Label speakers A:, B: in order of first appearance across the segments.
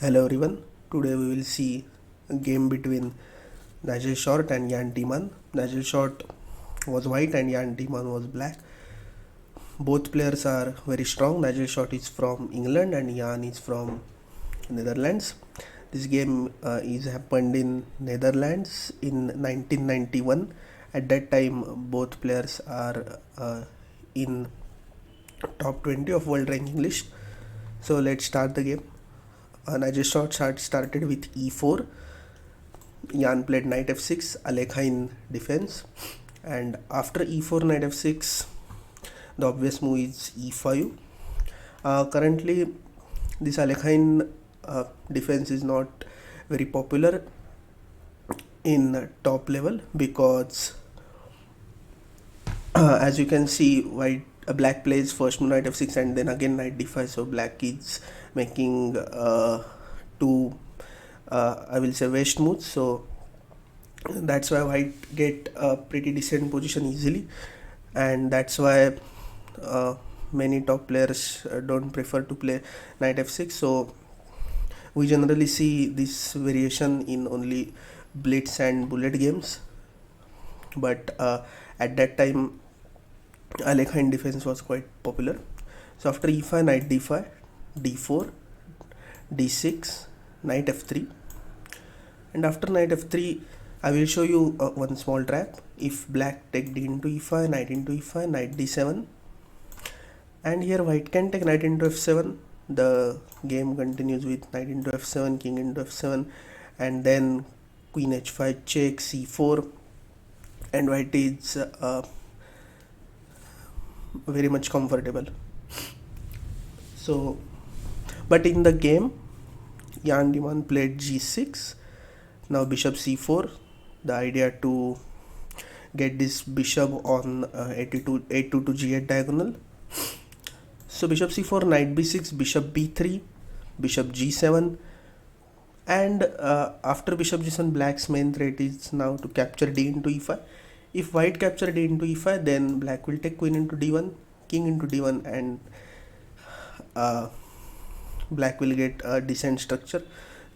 A: Hello everyone. Today we will see a game between Nigel Short and Jan Tiemann. Nigel Short was white and Jan Tiemann was black. Both players are very strong. Nigel Short is from England and Jan is from Netherlands. This game is happened in Netherlands in 1991. At that time, both players are in top 20 of world ranking list. So let's start the game. Nigel Short started with e4. Jan played knight f6, Alekhine defense, and after e4 knight f6, the obvious move is e5. Currently, this Alekhine defense is not very popular in top level because as you can see, black plays first move knight f6 and then again knight d5, so black is making two I will say waste moves, so that's why white get a pretty decent position easily, and that's why many top players don't prefer to play knight f6. So we generally see this variation in only blitz and bullet games, but at that time Alekhine defense was quite popular. So after e5, knight d5, d4, d6, knight f3, and after knight f3 I will show you one small trap. If black take d into e5, knight into e5, knight d7, and here white can take knight into f7. The game continues with knight into f7, king into f7, and then queen h5 check, c4, and white is very much comfortable. So, but in the game, Jan Tiemann played g6. Now bishop c4. The idea to get this bishop on 82 to g8 diagonal. So bishop c4, knight b6, bishop b3, bishop g7, and after bishop g7, black's main threat is now to capture d into e5. If white capture d into e5, then black will take queen into d1, king into d1, and black will get a decent structure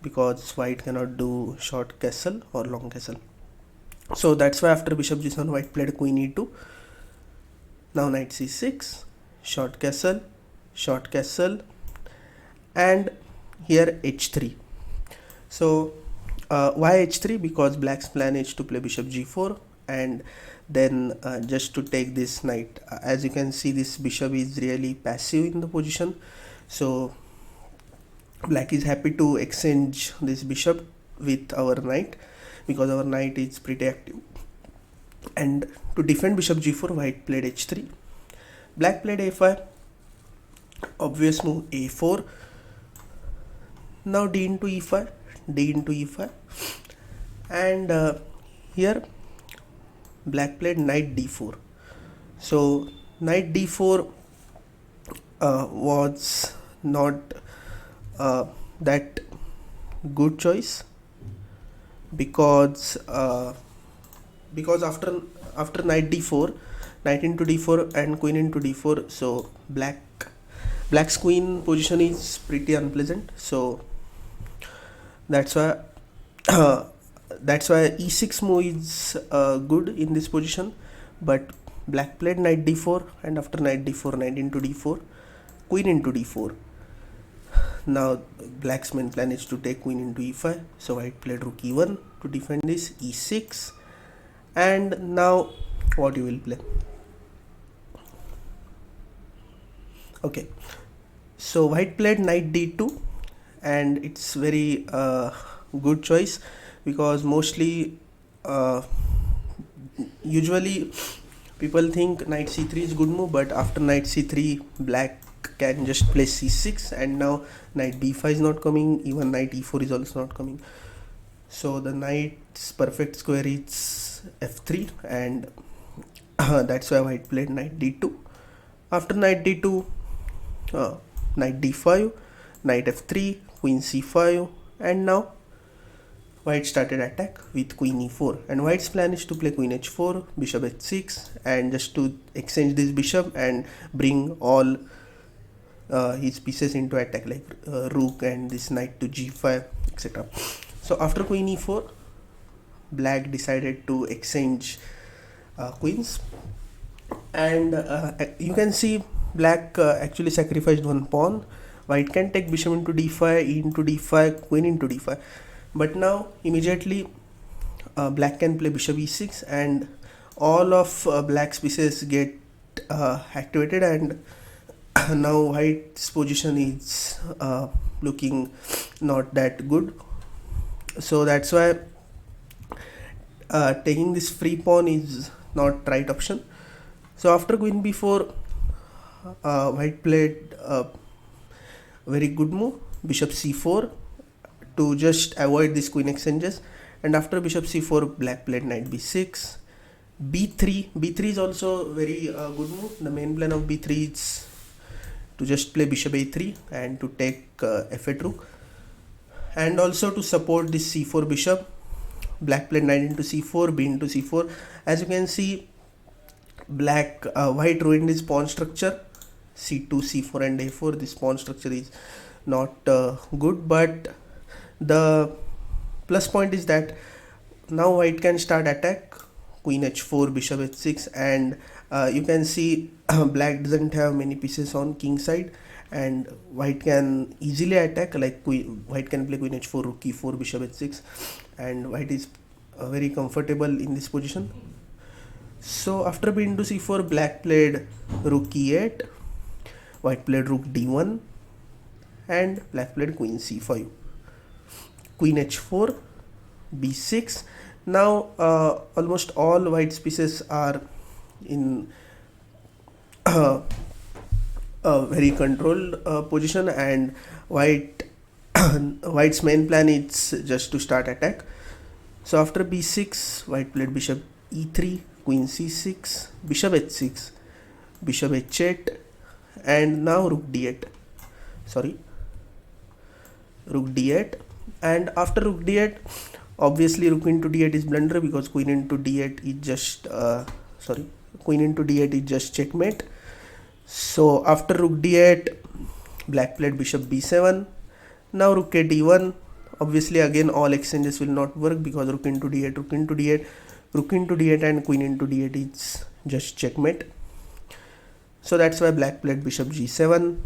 A: because white cannot do short castle or long castle. So that's why after bishop g7, white played queen e2. Now knight c6, short castle, and here h3. So why h3? Because black's plan is to play bishop g4 and then just to take this knight. As you can see, this bishop is really passive in the position, so black is happy to exchange this bishop with our knight because our knight is pretty active. And to defend bishop g4, white played h3. Black played a5. Obvious move a4. Now d into e5, and here black played knight d4. So knight d4 was not that good choice because after knight d4, knight into d4 and queen into d4, so black's queen position is pretty unpleasant. So that's why e6 move is good in this position, but black played knight d4, and after knight d4, knight into d4, queen into d4. Now black's main plan is to take queen into e5, so white played rook e1 to defend this, e6, and now what you will play? Okay, so white played knight d2, and it's very good choice because mostly usually people think knight c3 is good move, but after knight c3 black can just play c6, and now knight b5 is not coming, even knight e4 is also not coming, so the knight's perfect square is f3, and that's why white played knight d2. After knight d2, knight d5, knight f3, queen c5, and now white started attack with queen e4, and white's plan is to play queen h4, bishop h6, and just to exchange this bishop and bring all his pieces into attack, like rook and this knight to g5, etc. So after queen e4, black decided to exchange queens, and you can see black actually sacrificed one pawn. White can take bishop into d5, e into d5, queen into d5, but now immediately black can play bishop e6, and all of black's pieces get activated, and now white's position is looking not that good. So that's why taking this free pawn is not right option. So after queen b4, white played a very good move, bishop c4, to just avoid these queen exchanges. And after bishop c4, black played knight b6, b3 is also very good move. The main plan of b3 is to just play bishop a3 and to take f8 rook, and also to support this c4 bishop, black played knight into c4, b into c4. As you can see, white ruined his pawn structure, c2, c4 and a4. This pawn structure is not good, but the plus point is that now white can start attack, queen h4, bishop h6, and you can see black doesn't have many pieces on king side, and white can easily attack, like white can play queen h4, rook e4, bishop h6, and white is very comfortable in this position. So after b into c4, black played rook e8, white played rook d1, and black played queen c5, queen h4, b6. Now almost all white's pieces are in a very controlled position, and white's main plan is just to start attack. So after b6, white played bishop e3, queen c6, bishop h6, bishop h8, and now rook d8. Rook d8, and after rook d8, obviously rook into d8 is blunder, because queen into d8 is just checkmate. So after rook d8, black played bishop b7. Now rook a d1. Obviously again all exchanges will not work, because rook into d8, rook into d8, rook into d8 and queen into d8 is just checkmate. So that's why black played bishop g7.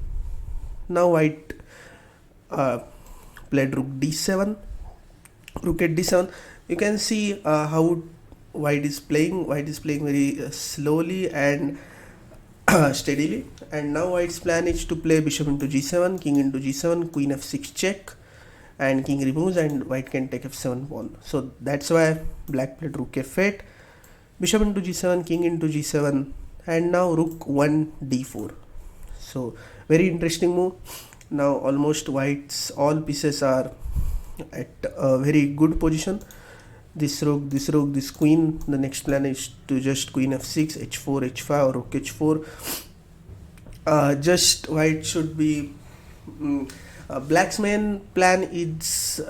A: Now white played rook d7, rook at d7. You can see how white is playing. White is playing very slowly and steadily. And now white's plan is to play bishop into g7, king into g7, queen f6 check, and king removes, and white can take f7 pawn. So that's why black played rook f8, bishop into g7, king into g7, and now rook 1 d4. So very interesting move. Now almost white's all pieces are at a very good position. This rook, this queen. The next plan is to just queen f6, h4, h5, or rook h4. Just white should be black's main plan is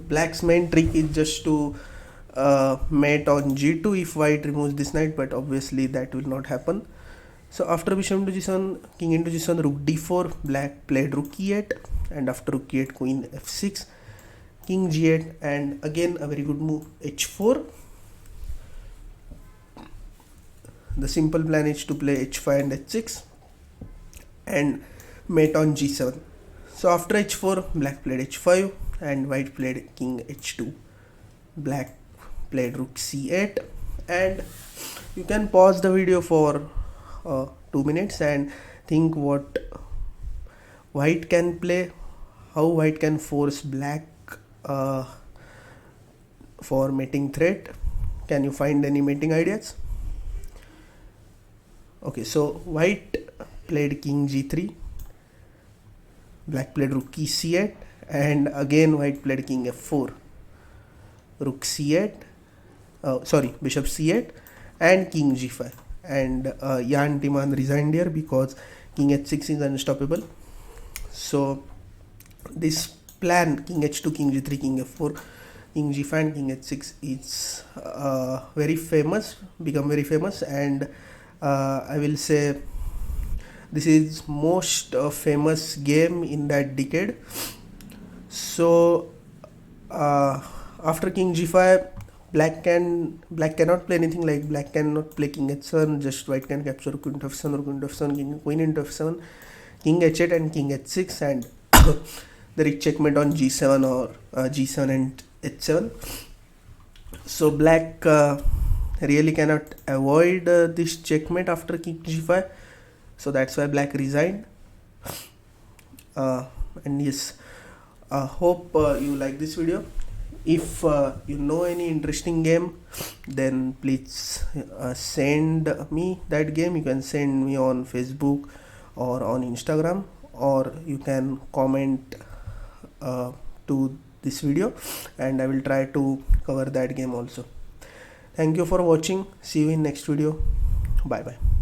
A: black's main trick is just to mate on g2 if white removes this knight, but obviously that will not happen. So after bishop into g7, king into g7, rook d4, black played rook e8, and after rook e8, queen f6, king g8, and again a very good move, h4. The simple plan is to play h5 and h6 and mate on g7. So after h4, black played h5 and white played king h2. Black played rook c8, and you can pause the video for 2 minutes and think what white can play, how white can force black for mating threat. Can you find any mating ideas? Okay, so white played king g3, black played rook c8, and again white played king f4, rook c8, bishop c8, and king g5. And Jan Timman resigned here because king h6 is unstoppable. So this plan, king h2, king g3, king f4, king g5, and king h6 is become very famous, and I will say this is most famous game in that decade. So after king g5, black cannot play anything. Like black cannot play king h7, just white can capture queen to f7 or queen to f7, queen into f7, king h8 and king h6, and there is checkmate on g7 or g7 and h7. So black really cannot avoid this checkmate after king g5, so that's why black resigned. And yes, hope you like this video. If you know any interesting game, then please send me that game. You can send me on Facebook or on Instagram, or you can comment to this video, and I will try to cover that game also. Thank you for watching. See you in next video. Bye bye.